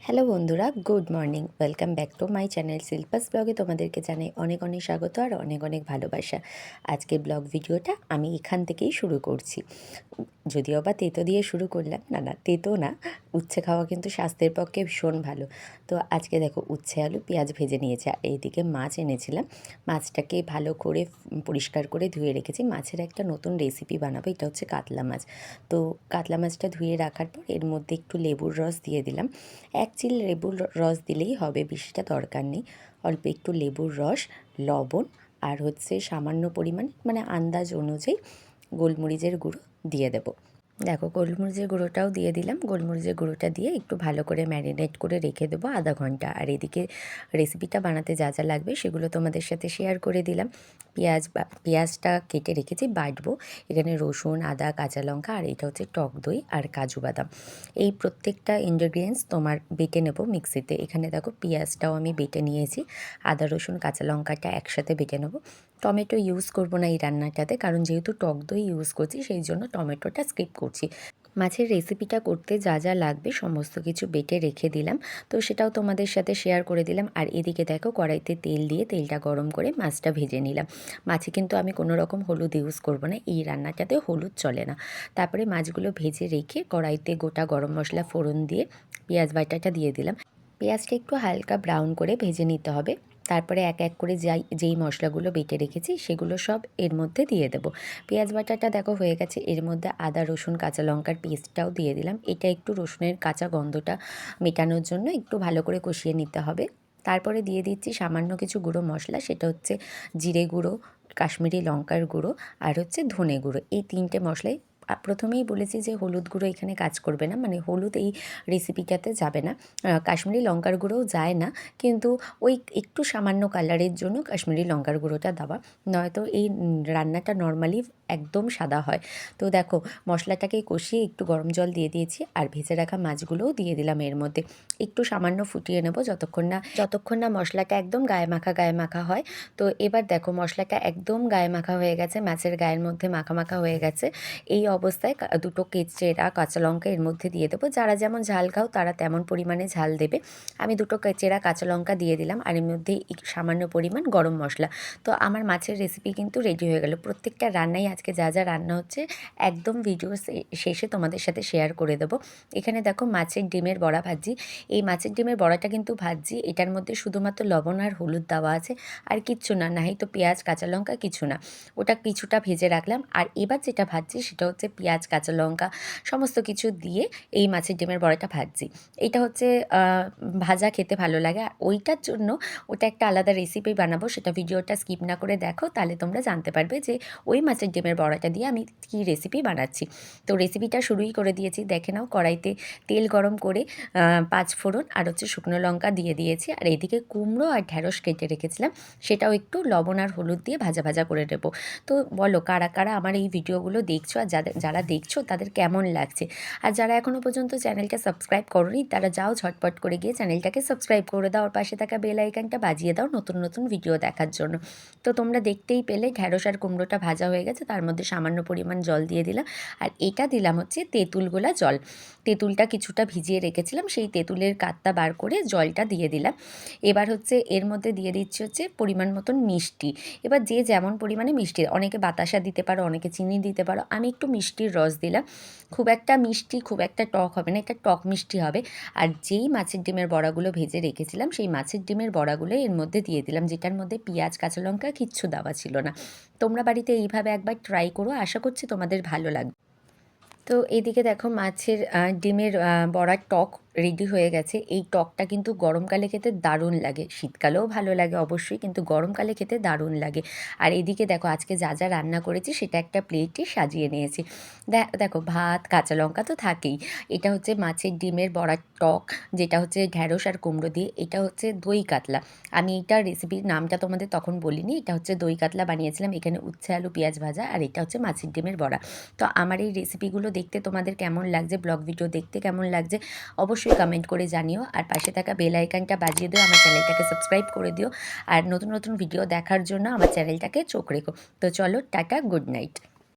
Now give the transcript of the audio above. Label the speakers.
Speaker 1: Hello বন্ধুরা, good morning. Welcome back to my channel Shilpa's ব্লগে তোমাদেরকে জানাই অনেক অনেক স্বাগত আর অনেক অনেক ভালোবাসা। আজকে ব্লগ ভিডিওটা আমি এখান থেকেই শুরু করছি। যদিও বা তেতো দিয়ে শুরু করলাম, না তেতো না, উচ্ছে খাওয়া কিন্তু স্বাস্থ্যের পক্ষে ভীষণ ভালো। তো আজকে দেখো উচ্ছে আলু পেঁয়াজ ভেজে নিয়েছে, আর এইদিকে মাছ এনেছিলাম। মাছটাকে ভালো করে পরিষ্কার করে ধুয়ে রেখেছি। মাছের একটা নতুন রেসিপি বানাবো, এটা হচ্ছে কাতলা মাছ। তো কাতলা মাছটা ধুয়ে রাখার পর এর মধ্যে একটু লেবুর রস দিয়ে দিলাম। এক চিল লেবুর রস দিলেই হবে, বেশিটা দরকার নেই। অল্প একটু লেবুর রস, লবণ আর হচ্ছে সামান্য পরিমাণ মানে আন্দাজ অনুযায়ী গোলমরিচের গুঁড়ো দিয়ে দেবো। দেখো গোলমরিচের গুঁড়োটাও দিয়ে দিলাম। গোলমরিচের গুঁড়োটা দিয়ে একটু ভালো করে ম্যারিনেট করে রেখে দেবো আধা ঘন্টা। আর এদিকে রেসিপিটা বানাতে যা যা লাগবে সেগুলো তোমাদের সাথে শেয়ার করে দিলাম। পেঁয়াজটা কেটে রেখেছি, বাটবো। এখানে রসুন, আদা, কাঁচা লঙ্কা আর এটা হচ্ছে টক দই আর কাজু বাদাম। এই প্রত্যেকটা ইনগ্রেডিয়েন্টস তোমার বেটে নেব মিক্সিতে। এখানে দেখো পেঁয়াজটাও আমি বেটে নিয়েছি, আদা রসুন কাঁচা লঙ্কাটা একসাথে বেটে নেব। টমেটো ইউজ করব না এই রান্নাটাতে, কারণ যেহেতু টক দই ইউজ করছি সেই জন্য টমেটোটা স্কিপ করছি। মাছের রেসিপিটা করতে যা যা লাগবে সমস্ত কিছু বেটে রেখে দিলাম, তো সেটাও তোমাদের সাথে শেয়ার করে দিলাম। আর এদিকে দেখো কড়াইতে তেল দিয়ে তেলটা গরম করে মাছটা ভেজে নিলাম। মাছে কিন্তু আমি কোনো রকম হলুদ ইউজ করব না, এই রান্নাটাতে হলুদ চলে না। তারপরে মাছগুলো ভেজে রেখে কড়াইতে গোটা গরম মশলা ফোড়ন দিয়ে পেঁয়াজ বাটাটা দিয়ে দিলাম। পেঁয়াজটা একটু হালকা ব্রাউন করে ভেজে নিতে হবে। তারপরে এক এক করে যেই মশলাগুলো বেটে রেখেছি সেগুলো সব এর মধ্যে দিয়ে দেবো। পেঁয়াজ বাটাটা দেখো হয়ে গেছে, এর মধ্যে আদা রসুন কাঁচা লঙ্কার পেস্টটাও দিয়ে দিলাম। এটা একটু রসুনের কাঁচা গন্ধটা মেটানোর জন্য একটু ভালো করে কষিয়ে নিতে হবে। তারপরে দিয়ে দিচ্ছি সামান্য কিছু গুঁড়ো মশলা, সেটা হচ্ছে জিরে গুঁড়ো, কাশ্মীরি লঙ্কার গুঁড়ো আর হচ্ছে ধনে গুঁড়ো। এই তিনটে মশলাই প্রথমেই বলেছি যে হলুদ গুঁড়ো এখানে কাজ করবে না, মানে হলুদ এই রেসিপিটাতে যাবে না। কাশ্মীরি লঙ্কার গুঁড়োও যায় না, কিন্তু ওই একটু সামান্য কালারের জন্য কাশ্মীরি লঙ্কার গুঁড়োটা দেওয়া, নয়তো এই রান্নাটা নর্মালি একদম সাদা হয়। তো দেখো মশলাটাকে কষিয়ে একটু গরম জল দিয়ে দিয়েছি, আর ভেজে রাখা মাছগুলোও দিয়ে দিলাম এর মধ্যে। একটু সামান্য ফুটিয়ে নেব যতক্ষণ না মশলাটা একদম গায়ে মাখা হয়। তো এবার দেখো মশলাটা একদম গায়ে মাখা হয়ে গেছে, মাছের গায়ের মধ্যে মাখা মাখা হয়ে গেছে। এই অবস্থায় দুটো চেরা কাঁচা লঙ্কা এর মধ্যে দিয়ে দেবো। যারা যেমন ঝাল খাও তারা তেমন পরিমাণে ঝাল দেবে। আমি দুটো চেরা কাঁচা লঙ্কা দিয়ে দিলাম, আর এর মধ্যে সামান্য পরিমাণ গরম মশলা। তো আমার মাছের রেসিপি কিন্তু রেডি হয়ে গেল। প্রত্যেকটা রান্নাই আজকে যা যা রান্না হচ্ছে একদম ভিডিও শেষে তোমাদের সাথে শেয়ার করে দেবো। এখানে দেখো মাছের ডিমের বড়া ভাজি। এই মাছের ডিমের বড়াটা কিন্তু ভাজি, এটার মধ্যে শুধুমাত্র লবণ আর হলুদ দেওয়া আছে, আর কিচ্ছু না, নাহি তো পেঁয়াজ কাঁচা লঙ্কা কিছু না। ওটা কিছুটা ভেজে রাখলাম, আর এবার যেটা ভাজছি সেটা হচ্ছে পেঁয়াজ কাঁচা লঙ্কা সমস্ত কিছু দিয়ে এই মাছের ডিমের বড়াটা ভাজছি। এটা হচ্ছে ভাজা খেতে ভালো লাগে, আর ওইটার জন্য ওটা একটা আলাদা রেসিপি বানাবো, সেটা ভিডিওটা স্কিপ না করে দেখো, তাহলে তোমরা জানতে পারবে যে ওই মাছের ডিমের বড়াটা দিয়ে আমি কী রেসিপি বানাচ্ছি। তো রেসিপিটা শুরুই করে দিয়েছি, দেখে নাও। কড়াইতে তেল গরম করে পাঁচ ফোড়ন আর হচ্ছে শুকনো লঙ্কা দিয়ে দিয়েছি, আর এদিকে কুমড়ো আর ঢ্যাঁড়স কেটে রেখেছিলাম, সেটাও একটু লবণ আর হলুদ দিয়ে ভাজা ভাজা করে নেবো। তো বলো কারা কারা আমার এই ভিডিওগুলো দেখছো, আর যারা দেখছো তাদের কেমন লাগছে। আর যারা এখনও পর্যন্ত চ্যানেলটা সাবস্ক্রাইব করোনি তারা যাও ঝটপট করে গিয়ে চ্যানেলটাকে সাবস্ক্রাইব করে দাও, আর পাশে থাকা বেল আইকনটা বাজিয়ে দাও নতুন নতুন ভিডিও দেখার জন্য। তো তোমরা দেখতেই পেলে ঢ্যাঁড়স আর কুমড়োটা ভাজা হয়ে গেছে, তার মধ্যে সামান্য পরিমাণ জল দিয়ে দিলাম, আর এটা দিলাম হচ্ছে তেঁতুল গোলা জল। তেঁতুলটা কিছুটা ভিজিয়ে রেখেছিলাম, সেই তেঁতুলের কাতটা বার করে জলটা দিয়ে দিলাম। এবার হচ্ছে এর মধ্যে দিয়ে দিচ্ছি হচ্ছে পরিমাণ মতন মিষ্টি। এবার যে যেমন পরিমাণে মিষ্টি, অনেকে বাতাসা দিতে পারো, অনেকে চিনি দিতে পারো, আমি একটু মিষ্টির রস দিলাম। খুব একটা মিষ্টি খুব একটা টক হবে না, এটা টক মিষ্টি হবে। আর যেই মাছের ডিমের বড়াগুলো ভেজে রেখেছিলাম সেই মাছের ডিমের বড়াগুলো এর মধ্যে দিয়ে দিলাম, যেটার মধ্যে পেঁয়াজ কাঁচা লঙ্কা কিচ্ছু দেওয়া ছিল না। তোমরা বাড়িতে এইভাবে একবার ট্রাই করো, আশা করছি তোমাদের ভালো লাগবে। তো এইদিকে দেখো মাছের ডিমের বড়ার টক রেডি হয়ে গেছে। এই টকটা কিন্তু গরমকালে খেতে দারুণ লাগে, শীতকালেও ভালো লাগে অবশ্যই, কিন্তু গরমকালে খেতে দারুণ লাগে। আর এদিকে দেখো আজকে যা যা রান্না করেছি সেটা একটা প্লেটে সাজিয়ে নিয়েছি। দেখো ভাত কাঁচা লঙ্কা তো থাকেই। এটা হচ্ছে মাছের ডিমের বড়ার টক, যেটা হচ্ছে ঢ্যাঁড়স আর কুমড়ো দিয়ে। এটা হচ্ছে দই কাতলা। আমি এইটা রেসিপির নামটা তোমাদের তখন বলিনি, এটা হচ্ছে দই কাতলা বানিয়েছিলাম। এখানে উচ্ছে আলু পেঁয়াজ ভাজা, আর এটা হচ্ছে মাছের ডিমের বড়া। তো আমার এই রেসিপিগুলো দেখতে তোমাদের কেমন লাগছে, ব্লগ ভিডিও দেখতে কেমন লাগছে অবশ্যই কমেন্ট করে জানিও, আর পাশে থাকা বেল আইকনটা বাজিয়ে দিও, আমার চ্যানেলটাকে সাবস্ক্রাইব করে দিও, আর নতুন নতুন ভিডিও দেখার জন্য আমার চ্যানেলটাকে চোখ রেখো। তো চলো টাটা, গুড নাইট।